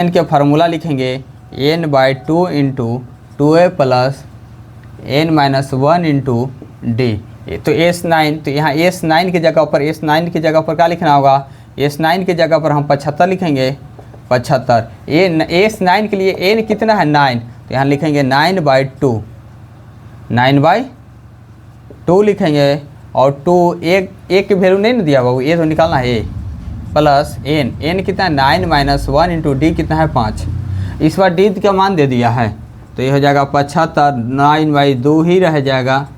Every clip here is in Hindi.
एन के फार्मूला लिखेंगे n/2 into 2a plus n-1 into D. तो S9, तो यहाँ S9 की जगह पर क्या लिखना होगा? S9 की जगह पर हम 75 लिखेंगे। 75 S9 के लिए n कितना है? 9, तो यहाँ लिखेंगे 9/2 लिखेंगे। और 2 एक की वैल्यू नहीं ना दिया बाबू, ये तो निकालना है ए प्लस n कितना है? 9-1 इंटू डी कितना है? 5। इस बार डी का मान दे दिया है, तो ये हो जाएगा 75, 9/2 ही रह जाएगा।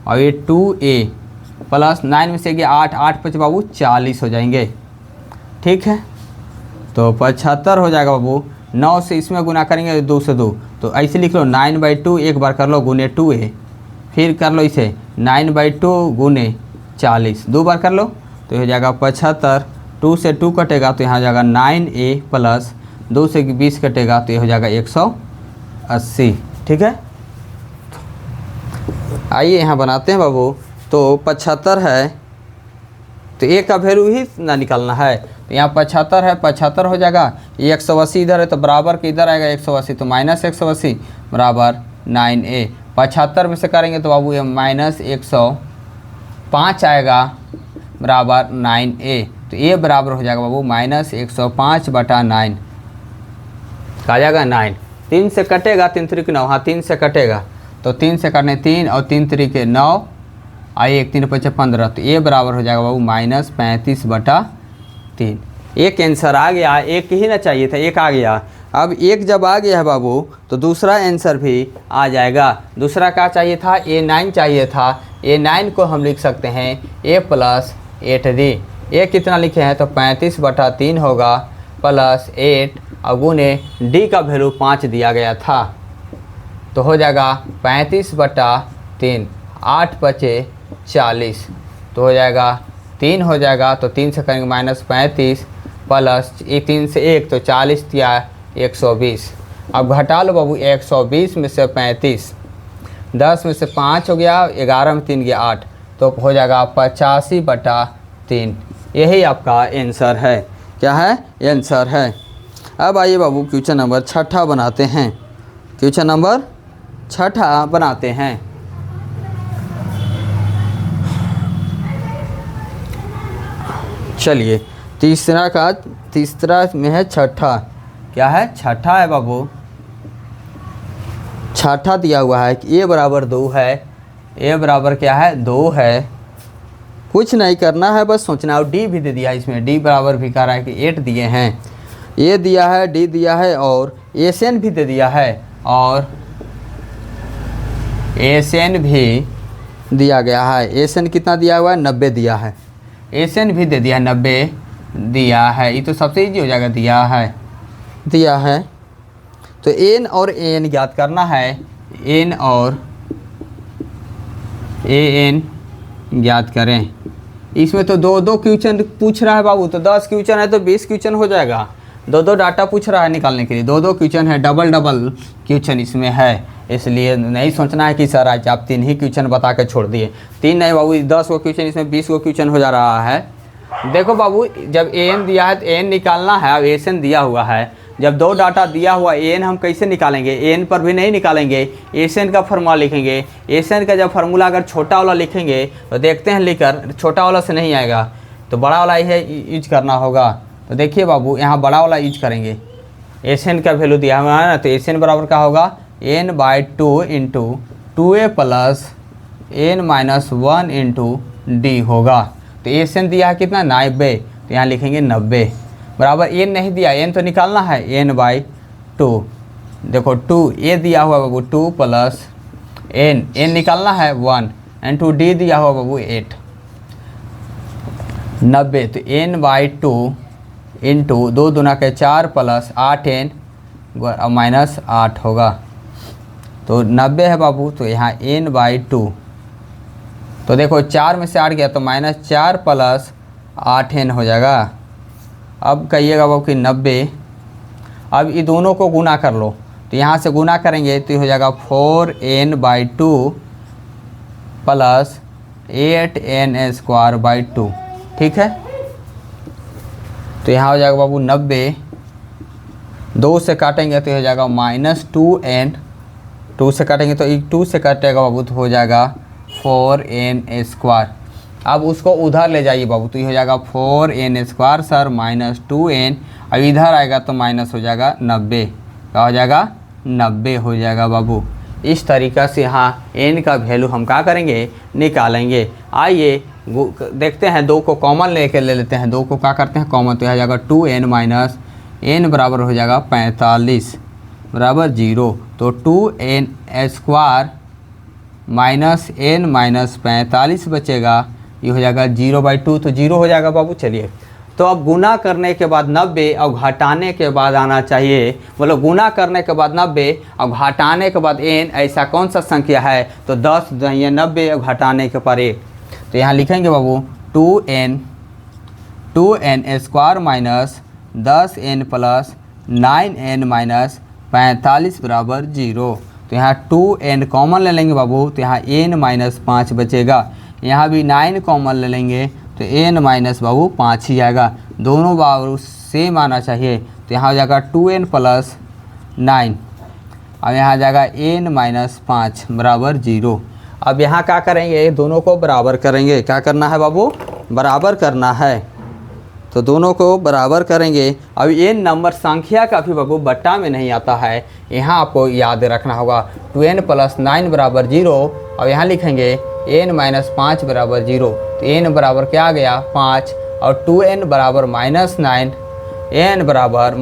और ये 2a प्लस 9 में से 8, 8 5 बाबू 40 हो जाएंगे। ठीक है, तो 75 हो जाएगा बाबू। 9 से इसमें गुना करेंगे 2 से 2, तो ऐसे लिख लो 9/2 एक बार कर लो गुने 2a, फिर कर लो इसे 9/2 गुने 40 2 बार कर लो, तो हो जाएगा 75। 2 से 2 कटेगा तो यहाँ हो जाएगा 9a प्लस 2 से 20 कटेगा तो ये हो जाएगा 180। ठीक है, आइए यहाँ बनाते हैं बाबू। तो 75 है, तो ए का वैल्यू ही ना निकालना है, तो यहाँ 75 है, 75 हो जाएगा। ये 180 इधर है तो बराबर के इधर आएगा 180, तो -180 बराबर 9a। 75 में से करेंगे तो बाबू ये -105 आएगा बराबर 9a। तो ये बराबर हो जाएगा बाबू -105/9 आ जाएगा 9। 3 से कटेगा, 3 3 9, हाँ 3 से कटेगा, तो 3 से काटने 3 और 3 3 9, आइए 1 3 5 15, तो ये बराबर हो जाएगा बाबू -35/3। एक आंसर आ गया, एक ही ना चाहिए था, एक आ गया। अब एक जब आ गया है बाबू तो दूसरा आंसर भी आ जाएगा। दूसरा क्या चाहिए था? A9 चाहिए था। A9 को हम लिख सकते हैं a प्लस 8d। ए कितना लिखे हैं? तो 35/3 होगा प्लस 8 और गुने डी का वैल्यू 5 दिया गया था, तो हो जाएगा 35/3, 8 5 40, तो हो जाएगा 3 हो जाएगा। तो 3 से करेंगे -35 प्लस 3 से 1 तो 40 या 120। अब घटा लो बाबू 120 में से 35, 10 में से 5 हो गया, 11 में 3 गया 8, तो हो जाएगा 85/3। यही आपका आंसर है। क्या है? आंसर है। अब आइए बाबू क्वेश्चन नंबर 6 बनाते हैं। क्वेश्चन नंबर 6 बनाते हैं। चलिए तीसरा में है 6। क्या है? 6 है बाबू। 6 दिया हुआ है कि a बराबर 2 है। a बराबर क्या है? 2 है। कुछ नहीं करना है, बस सोचना। और d भी दे दिया है इसमें, d बराबर भी कह रहा है कि 8 दिए हैं। a दिया है, d दिया है और Sn भी दे दिया है, और Sn भी दिया गया है। Sn कितना दिया हुआ है? 90 दिया है। Sn भी दे दिया है, 90 दिया है। ये तो सबसे ईजी हो जाएगा, दिया है। तो n और an ज्ञात करना है। n और an ज्ञात करें। इसमें तो 2 क्वेश्चन पूछ रहा है बाबू, तो 10 क्वेश्चन है तो 20 क्वेश्चन हो जाएगा। 2 डाटा पूछ रहा है निकालने के लिए, 2 क्वेश्चन है, डबल क्वेश्चन इसमें है। इसलिए नहीं सोचना है कि सर आज आप 3 ही क्वेश्चन बता के छोड़ दिए। 3 नहीं बाबू, 10 क्वेश्चन, इसमें 20 क्वेश्चन हो जा रहा है। देखो बाबू, जब an दिया है तो an निकालना है। अब Sn दिया हुआ है, जब 2 डाटा दिया हुआ an हम कैसे निकालेंगे? an पर भी नहीं निकालेंगे, Sn का फार्मूला लिखेंगे। Sn का जब फार्मूला अगर छोटा वाला लिखेंगे तो देखते हैं लिखकर, छोटा वाला से नहीं आएगा तो बड़ा वाला ही यूज करना होगा। तो देखिए बाबू, यहाँ बड़ा वाला यूज करेंगे। Sn का वैल्यू दिया हुआ है ना, तो Sn बराबर क्या होगा? n/2 into 2a plus n-1 into D होगा। तो Sn दिया है कितना? 90, तो यहाँ लिखेंगे 90 बराबर n नहीं दिया, n तो निकालना है, n/2। देखो 2 a दिया हुआ बाबू 2 प्लस n निकालना है 1 इंटू डी दिया हुआ बाबू 8, 90। तो n/2 इंटू 2 दूना के 4 प्लस 8n -8 होगा, तो 90 है बाबू। तो यहाँ n/2, तो देखो 4 में से 8 गया तो -4 प्लस 8n हो जाएगा। अब कहिएगा बाबू कि 90। अब ये दोनों को गुना कर लो, तो यहाँ से गुना करेंगे तो हो जाएगा 4n/2 प्लस 8n² 2। ठीक है, तो यहाँ हो जाएगा बाबू 90 2 से काटेंगे तो हो जाएगा -2n, 2 से काटेंगे तो 2 से काटेगा बाबू तो हो जाएगा 4n²। अब उसको उधर ले जाइए बाबू तो ये हो जाएगा 4n² सर -2n, अब इधर आएगा तो माइनस हो जाएगा 90, क्या हो जाएगा 90 हो जाएगा बाबू। इस तरीक़ा से यहाँ n का वैल्यू हम क्या करेंगे, निकालेंगे। आइए देखते हैं, 2 को कॉमन लेके ले लेते हैं, 2 को क्या करते हैं कॉमन, तो यह हो जाएगा 2n - n बराबर हो जाएगा 45 बराबर 0, तो 2n² -n - 45 बचेगा, ये हो जाएगा 0/2, तो 0 हो जाएगा बाबू। चलिए तो अब गुना करने के बाद 90 और घटाने के बाद आना चाहिए, मतलब गुना करने के बाद 90 और घटाने के बाद n, ऐसा कौन सा संख्या है, तो 10 ये 90 और घटाने के पर 1, तो यहाँ लिखेंगे बाबू 2n² -10n + 9n - 45 बराबर 0, तो यहाँ 2n कॉमन ले लेंगे बाबू, तो यहाँ n - 5 बचेगा, यहाँ भी 9 कॉमन ले लेंगे तो n - बाबू 5 ही आएगा, दोनों बाबू सेम आना चाहिए, तो यहाँ हो जाएगा 2n + 9, अब यहाँ आ जाएगा n - 5 बराबर 0। अब यहाँ क्या करेंगे, दोनों को बराबर करेंगे, क्या करना है बाबू, बराबर करना है, तो दोनों को बराबर करेंगे। अब ये नंबर संख्या का भी बाबू बट्टा में नहीं आता है, यहाँ आपको याद रखना होगा 2n + 9 बराबर 0, और यहाँ लिखेंगे n - 5 बराबर 0, तो n बराबर क्या आ गया 5, और 2n बराबर -9, n बराबर